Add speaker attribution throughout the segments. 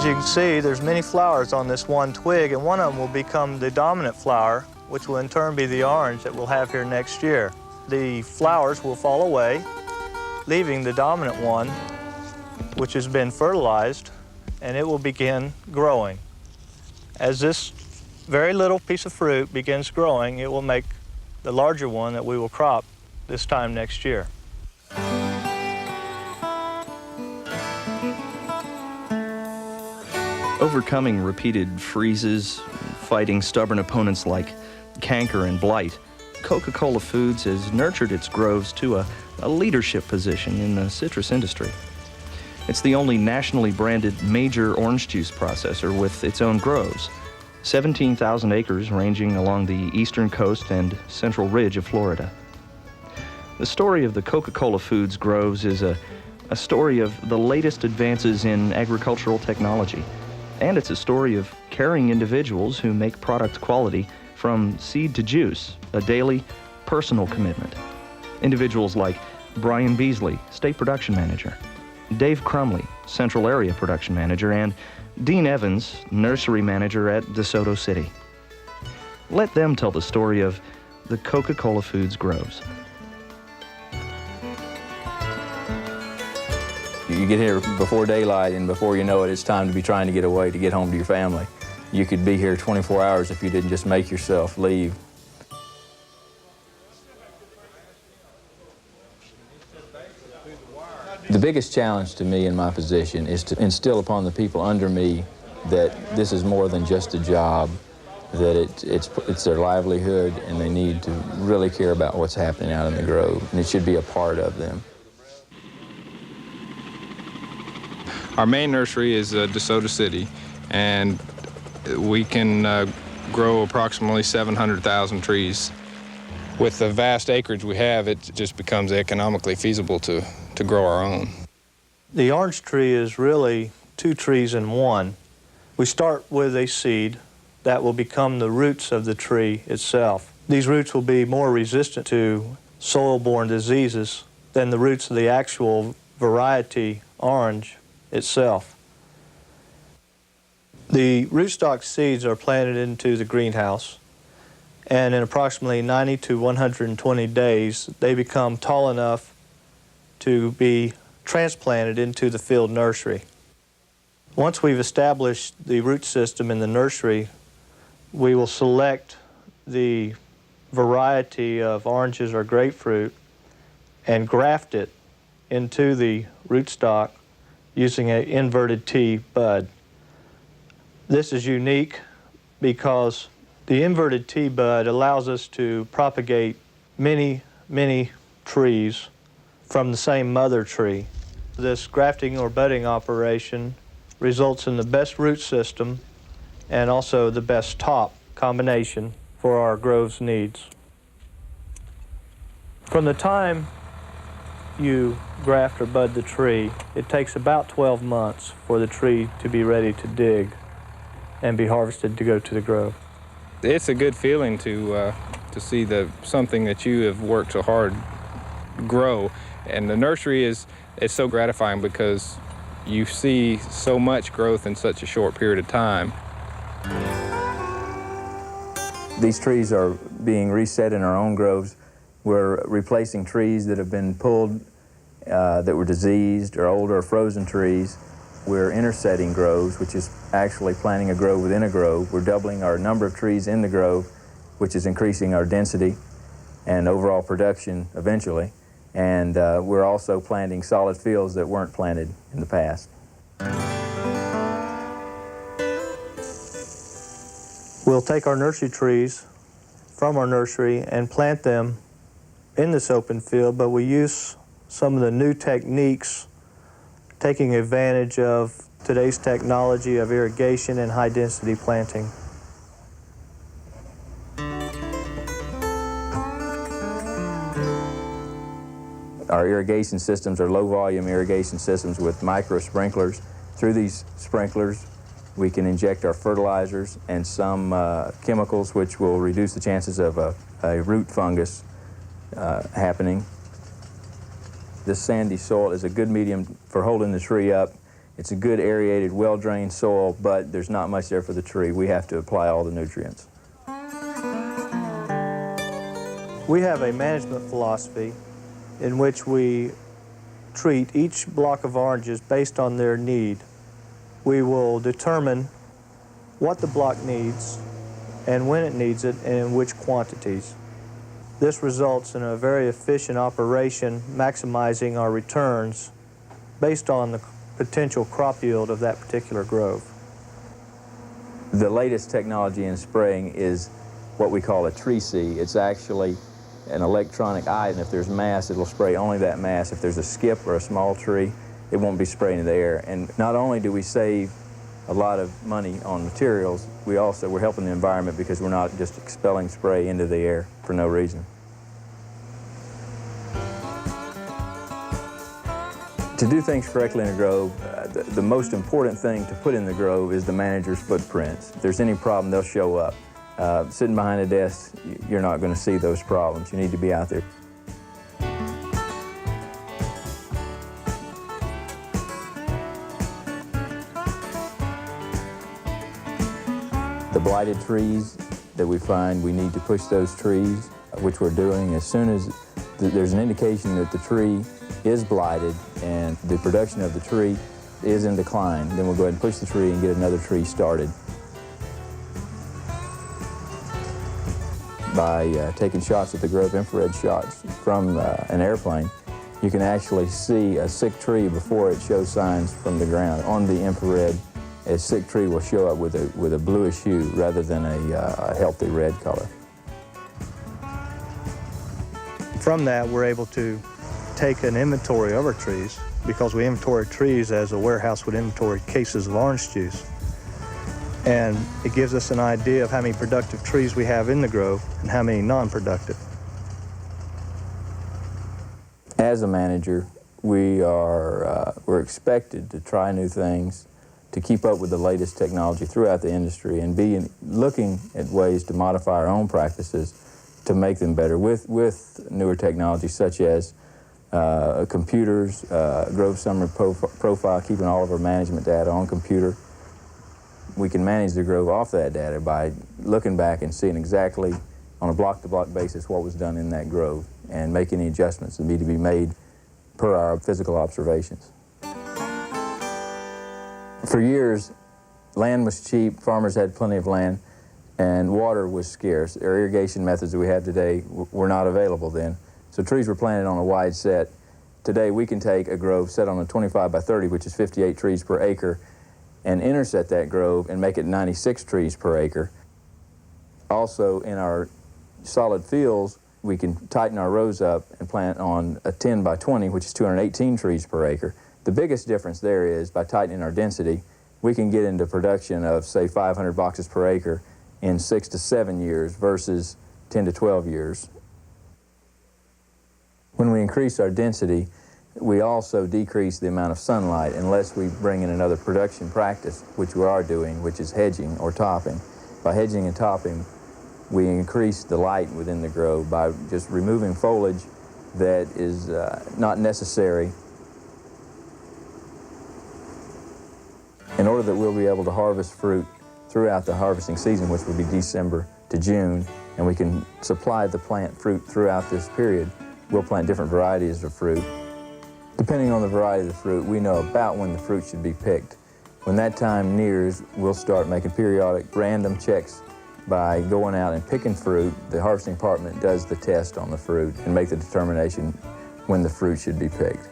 Speaker 1: As you can see, there's many flowers on this one twig, and one of them will become the dominant flower, which will in turn be the orange that we'll have here next year. The flowers will fall away, leaving the dominant one, which has been fertilized, and it will begin growing. As this very little piece of fruit begins growing, it will make the larger one that we will crop this time next year.
Speaker 2: Overcoming repeated freezes, fighting stubborn opponents like canker and blight, Coca-Cola Foods has nurtured its groves to a leadership position in the citrus industry. It's the only nationally branded major orange juice processor with its own groves, 17,000 acres ranging along the eastern coast and central ridge of Florida. The story of the Coca-Cola Foods groves is a story of the latest advances in agricultural technology. And it's a story of caring individuals who make product quality from seed to juice, a daily, personal commitment. Individuals like Brian Beasley, State Production Manager, Dave Crumley, Central Area Production Manager, and Dean Evans, Nursery Manager at DeSoto City. Let them tell the story of the Coca-Cola Foods groves.
Speaker 3: You get here before daylight, and before you know it, it's time to be trying to get away, to get home to your family. You could be here 24 hours if you didn't just make yourself leave. The biggest challenge to me in my position is to instill upon the people under me that this is more than just a job, that it's their livelihood, and they need to really care about what's happening out in the grove, and it should be a part of them.
Speaker 4: Our main nursery is DeSoto City, and we can grow approximately 700,000 trees. With the vast acreage we have, it just becomes economically feasible to grow our own.
Speaker 1: The orange tree is really two trees in one. We start with a seed that will become the roots of the tree itself. These roots will be more resistant to soil-borne diseases than the roots of the actual variety orange itself. The rootstock seeds are planted into the greenhouse, and in approximately 90 to 120 days, they become tall enough to be transplanted into the field nursery. Once we've established the root system in the nursery, we will select the variety of oranges or grapefruit and graft it into the rootstock using an inverted T bud. This is unique because the inverted T bud allows us to propagate many trees from the same mother tree. This grafting or budding operation results in the best root system and also the best top combination for our grove's needs. From the time you graft or bud the tree, it takes about 12 months for the tree to be ready to dig and be harvested to go to the grove.
Speaker 4: It's a good feeling to see something that you have worked so hard grow, and the nursery is so gratifying because you see so much growth in such a short period of time.
Speaker 3: These trees are being reset in our own groves. We're replacing trees that have been pulled that were diseased or older or frozen trees. We're intersetting groves, which is actually planting a grove within a grove. We're doubling our number of trees in the grove, which is increasing our density and overall production eventually. And we're also planting solid fields that weren't planted in the past.
Speaker 1: We'll take our nursery trees from our nursery and plant them in this open field, but we use some of the new techniques, taking advantage of today's technology of irrigation and high-density planting.
Speaker 3: Our irrigation systems are low-volume irrigation systems with micro sprinklers. Through these sprinklers, we can inject our fertilizers and some chemicals which will reduce the chances of a root fungus happening. This sandy soil is a good medium for holding the tree up It's a good aerated, well-drained soil, but there's not much there for the tree. We have to apply all the nutrients.
Speaker 1: We have a management philosophy in which we treat each block of oranges based on their need. We will determine what the block needs and when it needs it and in which quantities. This results in a very efficient operation, maximizing our returns based on the potential crop yield of that particular grove.
Speaker 3: The latest technology in spraying is what we call a tree seed. It's actually an electronic eye, and if there's mass, it'll spray only that mass. If there's a skip or a small tree, it won't be spraying in the air. And not only do we save a lot of money on materials, we're helping the environment because we're not just expelling spray into the air for no reason. To do things correctly in a grove, the most important thing to put in the grove is the manager's footprints. If there's any problem, they'll show up. Sitting behind a desk, you're not going to see those problems. You need to be out there. The blighted trees that we find, we need to push those trees, which we're doing. As soon as there's an indication that the tree is blighted and the production of the tree is in decline, then we'll go ahead and push the tree and get another tree started. By taking shots at the grove, infrared shots from an airplane, you can actually see a sick tree before it shows signs from the ground. On the infrared, a sick tree will show up with a bluish hue rather than a healthy red color.
Speaker 1: From that, we're able to take an inventory of our trees, because we inventory trees as a warehouse would inventory cases of orange juice. And it gives us an idea of how many productive trees we have in the grove and how many non-productive.
Speaker 3: As a manager, we're expected to try new things, to keep up with the latest technology throughout the industry, and be looking at ways to modify our own practices to make them better with newer technology such as computers, grove summary profile, keeping all of our management data on computer. We can manage the grove off that data by looking back and seeing exactly on a block-to-block basis what was done in that grove and make any adjustments that need to be made per our physical observations. For years, land was cheap, farmers had plenty of land, and water was scarce. Our irrigation methods that we have today were not available then, so trees were planted on a wide set. Today we can take a grove set on a 25 by 30, which is 58 trees per acre, and interset that grove and make it 96 trees per acre. Also, in our solid fields, we can tighten our rows up and plant on a 10 by 20, which is 218 trees per acre. The biggest difference there is by tightening our density, we can get into production of, say, 500 boxes per acre in 6 to 7 years versus 10 to 12 years. When we increase our density, we also decrease the amount of sunlight unless we bring in another production practice, which we are doing, which is hedging or topping. By hedging and topping, we increase the light within the grove by just removing foliage that is not necessary in order that we'll be able to harvest fruit throughout the harvesting season, which will be December to June, and we can supply the plant fruit throughout this period. We'll plant different varieties of fruit. Depending on the variety of the fruit, we know about when the fruit should be picked. When that time nears, we'll start making periodic random checks by going out and picking fruit. The harvesting department does the test on the fruit and make the determination when the fruit should be picked.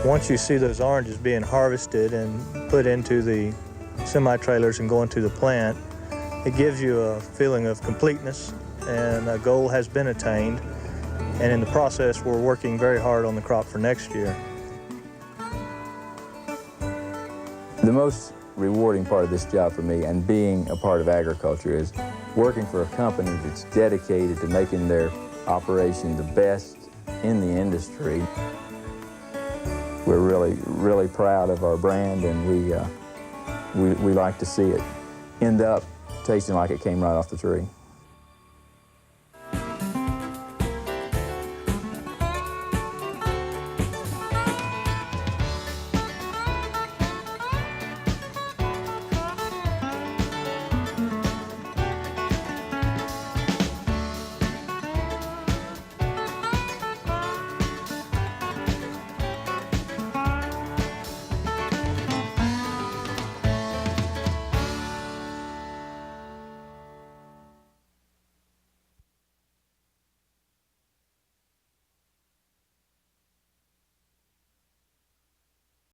Speaker 1: Once you see those oranges being harvested and put into the semi-trailers and going to the plant, it gives you a feeling of completeness, and a goal has been attained. And in the process, we're working very hard on the crop for next year. The
Speaker 3: most rewarding part of this job for me and being a part of agriculture is working for a company that's dedicated to making their operation the best in the industry. We're really proud of our brand, and we like to see it end up tasting like it came right off the tree.